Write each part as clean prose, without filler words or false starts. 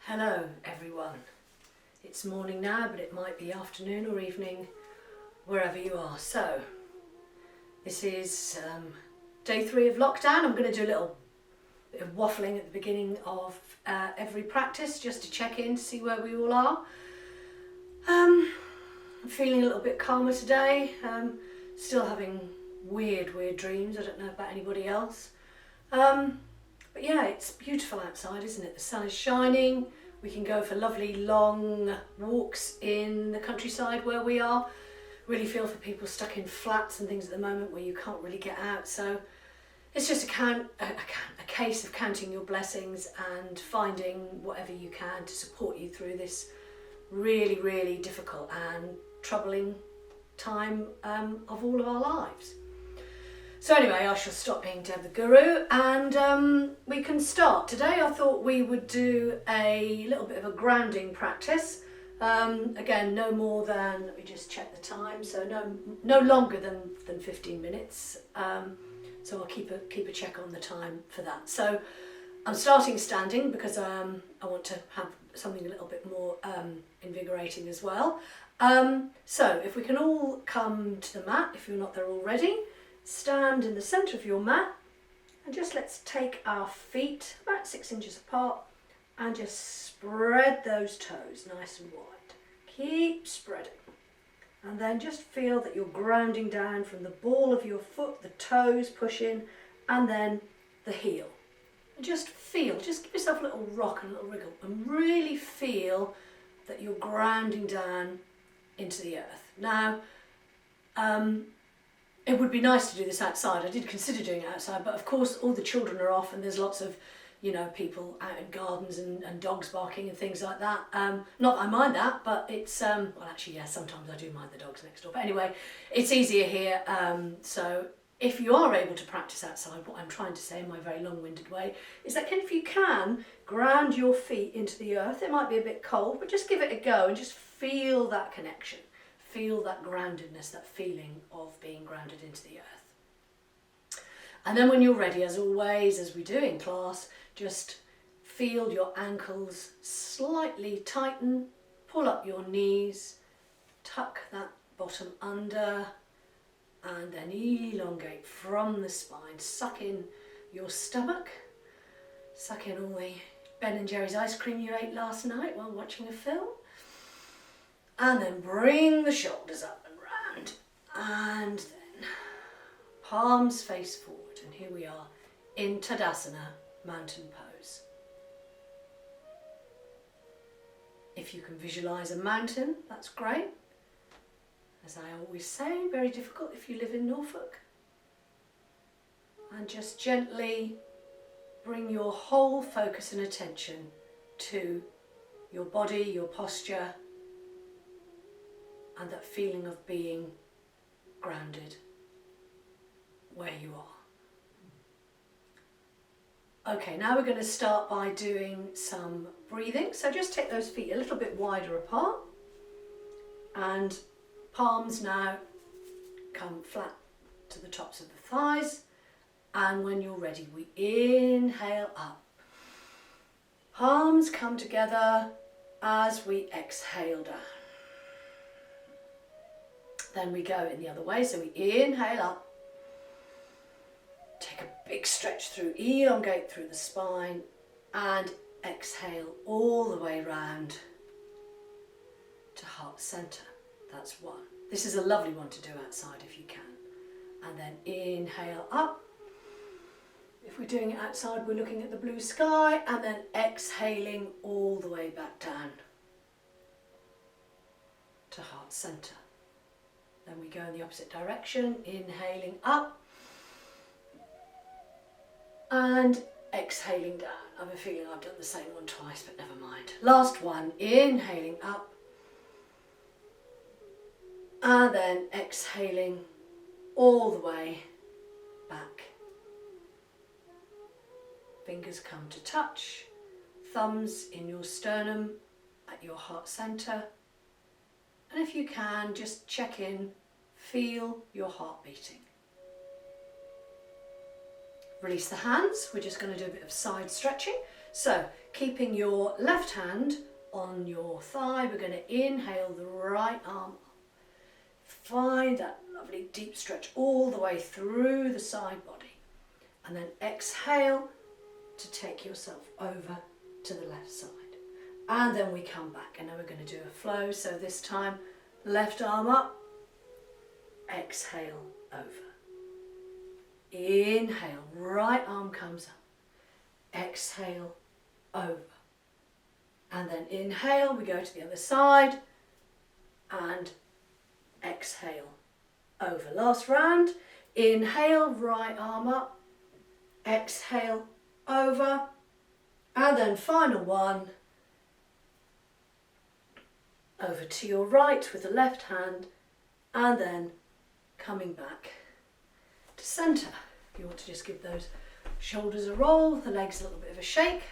Hello everyone. It's morning now, but it might be afternoon or evening wherever you are. So this is day 3 of lockdown. I'm going to do a little bit of waffling at the beginning of every practice just to check in to see where we all are. I'm feeling a little bit calmer today. Still having weird dreams. I don't know about anybody else. But yeah, it's beautiful outside, isn't it? The sun is shining. We can go for lovely long walks in the countryside where we are. Really feel for people stuck in flats and things at the moment where you can't really get out. So it's just a case of counting your blessings and finding whatever you can to support you through this really difficult and troubling time of all of our lives. So anyway, I shall stop being Deb the Guru and we can start. Today I thought we would do a little bit of a grounding practice. Again, no more than, let me just check the time, so no longer than 15 minutes. So I'll keep a check on the time for that. So I'm starting standing because I want to have something a little bit more invigorating as well. So if we can all come to the mat, if you're not there already. Stand in the centre of your mat and just let's take our feet about 6 inches apart and just spread those toes nice and wide. Keep spreading. And then just feel that you're grounding down from the ball of your foot, the toes push in, and then the heel. And just feel, just give yourself a little rock and a little wriggle and really feel that you're grounding down into the earth. Now, it would be nice to do this outside. I did consider doing it outside, but of course all the children are off and there's lots of, people out in gardens and dogs barking and things like that. Not that I mind that, but it's, well actually, yeah, sometimes I do mind the dogs next door. But anyway, it's easier here. So if you are able to practice outside, what I'm trying to say in my very long-winded way is that if you can, ground your feet into the earth. It might be a bit cold, but just give it a go and just feel that connection. Feel that groundedness, that feeling of being grounded into the earth. And then when you're ready, as always, as we do in class, just feel your ankles slightly tighten, pull up your knees, tuck that bottom under, and then elongate from the spine. Suck in your stomach, suck in all the Ben & Jerry's ice cream you ate last night while watching a film. And then bring the shoulders up and round, and then palms face forward. And here we are in Tadasana, mountain pose. If you can visualize a mountain, that's great. As I always say, very difficult if you live in Norfolk. And just gently bring your whole focus and attention to your body, your posture, and that feeling of being grounded where you are. Okay, now we're going to start by doing some breathing. So just take those feet a little bit wider apart and palms now come flat to the tops of the thighs. And when you're ready, we inhale up. Palms come together as we exhale down. Then we go in the other way, so we inhale up, take a big stretch through, elongate through the spine, and exhale all the way round to heart center. That's one. This is a lovely one to do outside if you can. And then inhale up. If we're doing it outside, we're looking at the blue sky, and then exhaling all the way back down to heart center. Then we go in the opposite direction, inhaling up and exhaling down. I have a feeling I've done the same one twice, but never mind. Last one, inhaling up and then exhaling all the way back. Fingers come to touch, thumbs in your sternum at your heart center. And if you can, just check in, feel your heart beating. Release the hands. We're just going to do a bit of side stretching. So keeping your left hand on your thigh, we're going to inhale the right arm up. Find that lovely deep stretch all the way through the side body. And then exhale to take yourself over to the left side. And then we come back, and now we're going to do a flow. So this time, left arm up, exhale over. Inhale, right arm comes up, exhale over. And then inhale, we go to the other side, and exhale over. Last round, inhale, right arm up, exhale over, and then final one, over to your right with the left hand, and then coming back to centre. You want to just give those shoulders a roll, the legs a little bit of a shake.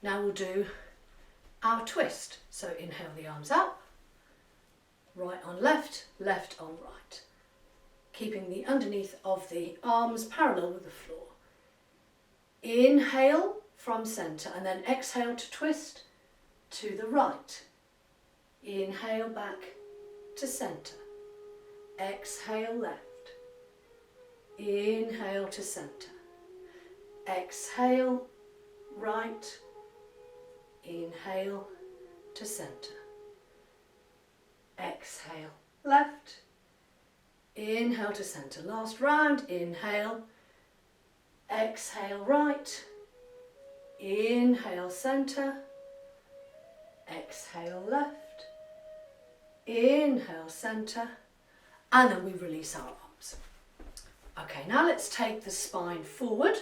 Now we'll do our twist. So inhale the arms up, right on left, left on right. Keeping the underneath of the arms parallel with the floor. Inhale from centre and then exhale to twist to the right. Inhale back to centre. Exhale left. Inhale to centre. Exhale right. Inhale to centre. Exhale left. Inhale to centre. Last round. Inhale. Exhale right. Inhale centre. Exhale left. Inhale centre. And then we release our arms. Okay, now let's take the spine forward.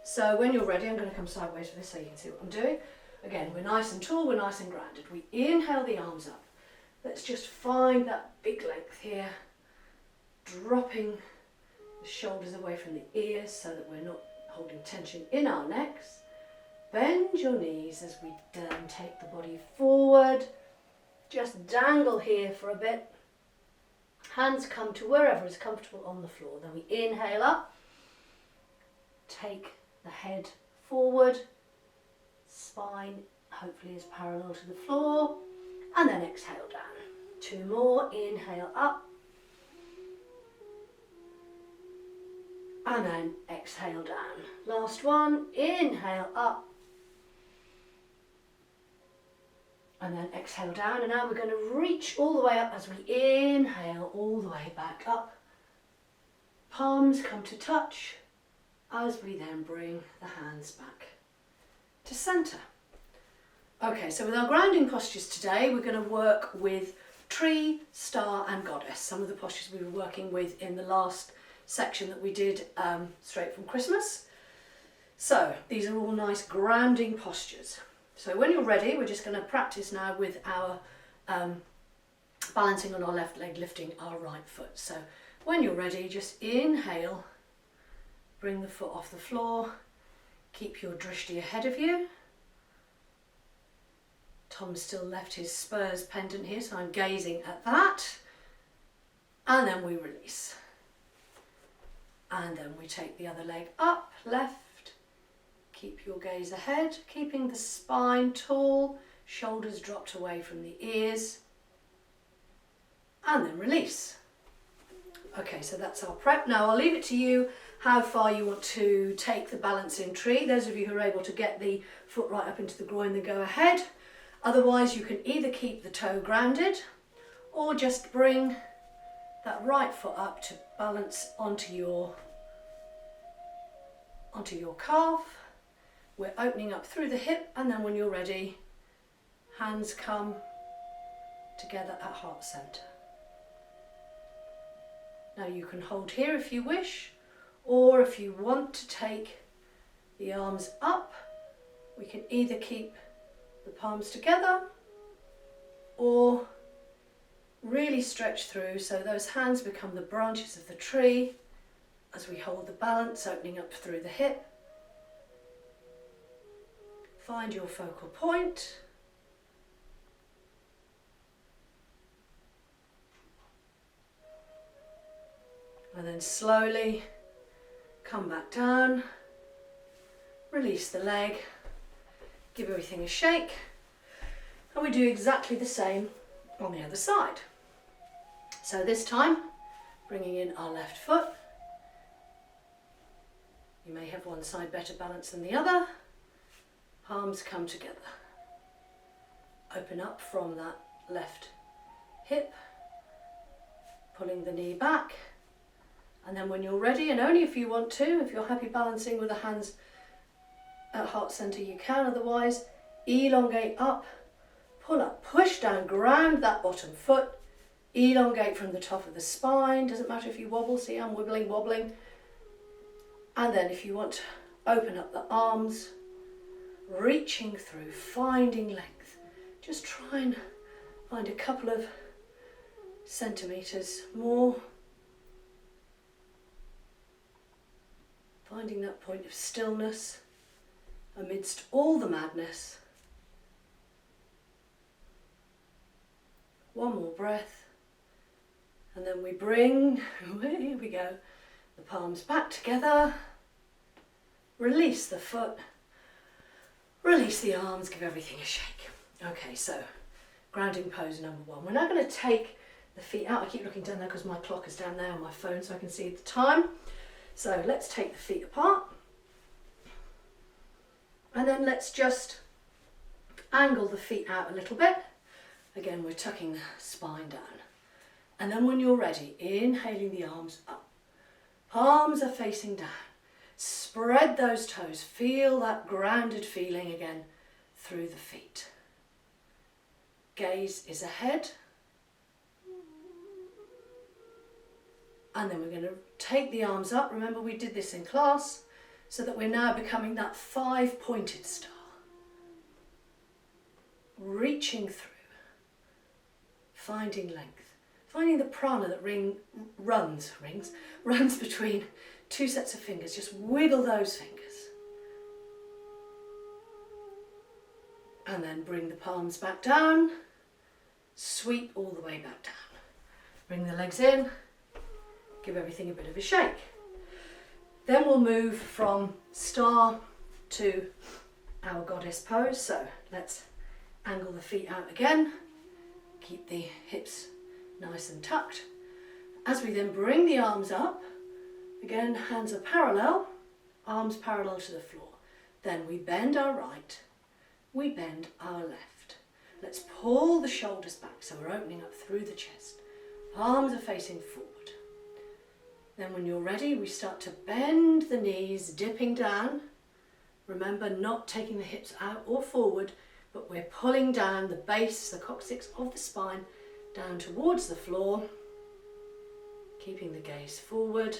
So when you're ready, I'm going to come sideways for this so you can see what I'm doing. Again, we're nice and tall, we're nice and grounded. We inhale the arms up. Let's just find that big length here. Dropping the shoulders away from the ears so that we're not holding tension in our necks. Bend your knees as we take the body forward. Just dangle here for a bit. Hands come to wherever is comfortable on the floor. Then we inhale up. Take the head forward. Spine hopefully is parallel to the floor. And then exhale down. 2 more. Inhale up. And then exhale down. Last one. Inhale up. And then exhale down, and now we're going to reach all the way up as we inhale all the way back up. Palms come to touch as we then bring the hands back to centre. Okay, so with our grounding postures today, we're going to work with tree, star and goddess. Some of the postures we were working with in the last section that we did straight from Christmas. So these are all nice grounding postures. So when you're ready, we're just going to practice now with our balancing on our left leg, lifting our right foot. So when you're ready, just inhale, bring the foot off the floor, keep your drishti ahead of you. Tom's still left his spurs pendant here, so I'm gazing at that. And then we release. And then we take the other leg up, left. Keep your gaze ahead, keeping the spine tall, shoulders dropped away from the ears, and then release. Okay, so that's our prep. Now I'll leave it to you how far you want to take the balancing tree. Those of you who are able to get the foot right up into the groin, then go ahead. Otherwise you can either keep the toe grounded or just bring that right foot up to balance onto your calf. We're opening up through the hip, and then when you're ready, hands come together at heart centre. Now you can hold here if you wish, or if you want to take the arms up, we can either keep the palms together or really stretch through so those hands become the branches of the tree as we hold the balance, opening up through the hip. Find your focal point. And then slowly come back down, release the leg, give everything a shake, and we do exactly the same on the other side. So this time, bringing in our left foot. You may have one side better balanced than the other. Palms come together. Open up from that left hip, pulling the knee back. And then when you're ready, and only if you want to, if you're happy balancing with the hands at heart center, you can. Otherwise, elongate up, pull up, push down, ground that bottom foot, elongate from the top of the spine. Doesn't matter if you wobble, see I'm wobbling. And then if you want to open up the arms, reaching through, finding length. Just try and find a couple of centimeters more. Finding that point of stillness amidst all the madness. One more breath. And then we bring, here we go, the palms back together. Release the foot. Release the arms, give everything a shake. Okay, so grounding pose number one. We're now going to take the feet out. I keep looking down there because my clock is down there on my phone so I can see the time. So let's take the feet apart. And then let's just angle the feet out a little bit. Again, we're tucking the spine down. And then when you're ready, inhaling the arms up. Palms are facing down. Spread those toes. Feel that grounded feeling again through the feet. Gaze is ahead. And then we're going to take the arms up. Remember we did this in class, so that we're now becoming that 5-pointed star. Reaching through. Finding length. Finding the prana that runs between two sets of fingers. Just wiggle those fingers. And then bring the palms back down. Sweep all the way back down. Bring the legs in. Give everything a bit of a shake. Then we'll move from star to our goddess pose. So let's angle the feet out again. Keep the hips nice and tucked. As we then bring the arms up, again, hands are parallel, arms parallel to the floor. Then we bend our right, we bend our left. Let's pull the shoulders back so we're opening up through the chest. Palms are facing forward. Then when you're ready, we start to bend the knees, dipping down. Remember, not taking the hips out or forward, but we're pulling down the base, the coccyx of the spine, down towards the floor. Keeping the gaze forward.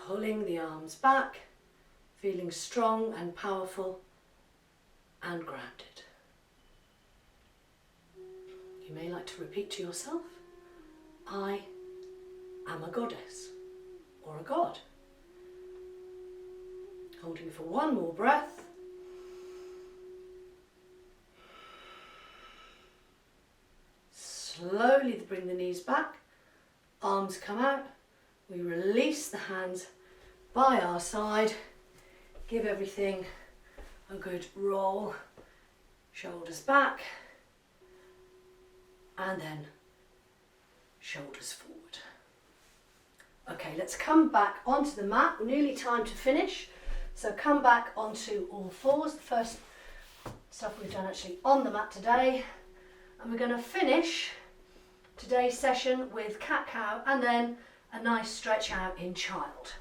Pulling the arms back, feeling strong and powerful and grounded. You may like to repeat to yourself, I am a goddess or a god. Holding for one more breath. Slowly bring the knees back, arms come out. We release the hands by our side. Give everything a good roll. Shoulders back. And then shoulders forward. Okay, let's come back onto the mat. Nearly time to finish. So come back onto all fours. The first stuff we've done actually on the mat today. And we're going to finish today's session with cat-cow and then a nice stretch out in child.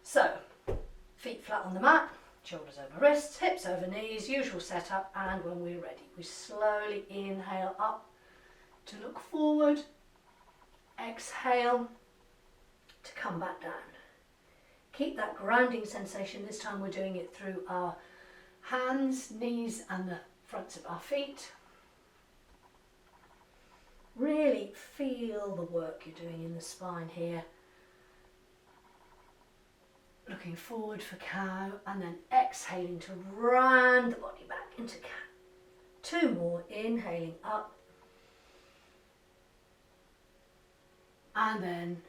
So, feet flat on the mat, shoulders over wrists, hips over knees, usual setup, and when we're ready, we slowly inhale up to look forward, exhale to come back down. Keep that grounding sensation. This time we're doing it through our hands, knees, and the fronts of our feet. Really feel the work you're doing in the spine here. Looking forward for cow and then exhaling to round the body back into cat. Two more, inhaling up and then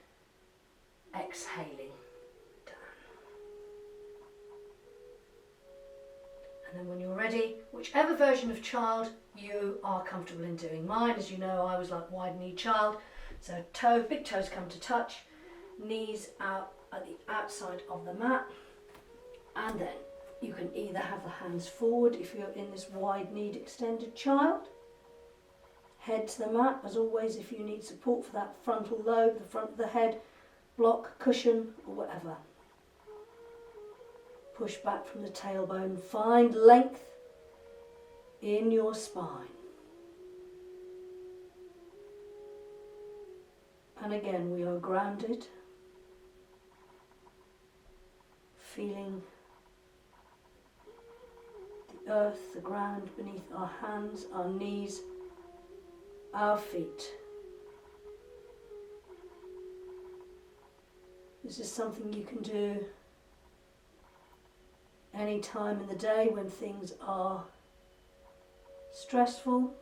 exhaling down. And then when you're ready, whichever version of child you are comfortable in doing. Mine, as you know, I was like wide knee child. So big toes come to touch, knees out at the outside of the mat. And then you can either have the hands forward if you're in this wide kneed extended child. Head to the mat, as always, if you need support for that frontal lobe, the front of the head, block, cushion, or whatever. Push back from the tailbone, find length in your spine. And again, we are grounded, feeling the earth, the ground beneath our hands, our knees, our feet. This is something you can do any time in the day when things are stressful.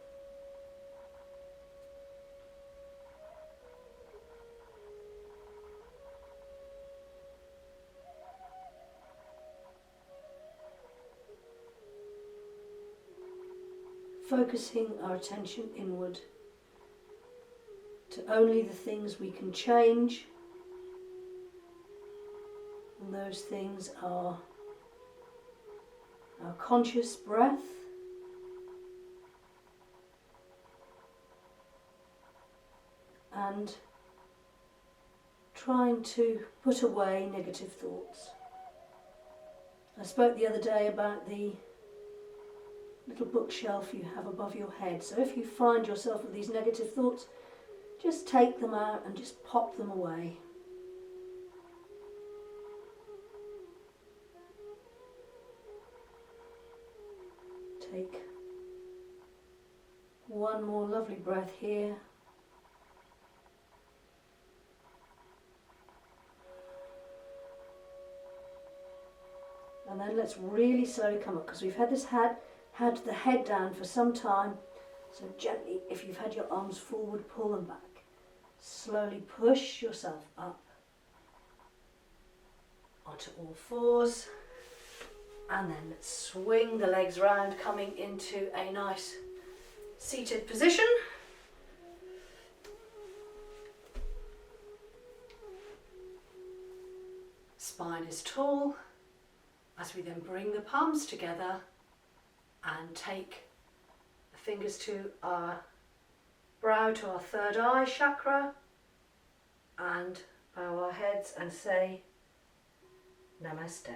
Focusing our attention inward to only the things we can change, and those things are our conscious breath, and trying to put away negative thoughts. I spoke the other day about the little bookshelf you have above your head. So if you find yourself with these negative thoughts, just take them out and just pop them away. Take one more lovely breath here. And then let's really slowly come up, because we've had the head down for some time. So gently, if you've had your arms forward, pull them back. Slowly push yourself up onto all fours. And then let's swing the legs round, coming into a nice seated position. Spine is tall, as we then bring the palms together and take the fingers to our brow, to our third eye chakra, and bow our heads and say Namaste.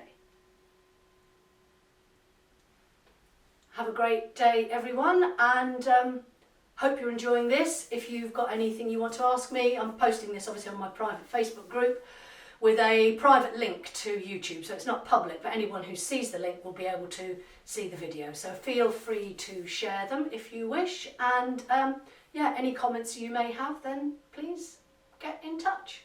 Have a great day, everyone, and hope you're enjoying this. If you've got anything you want to ask me, I'm posting this obviously on my private Facebook group with a private link to YouTube, so it's not public, but anyone who sees the link will be able to see the video. So feel free to share them if you wish, and yeah, any comments you may have, then please get in touch.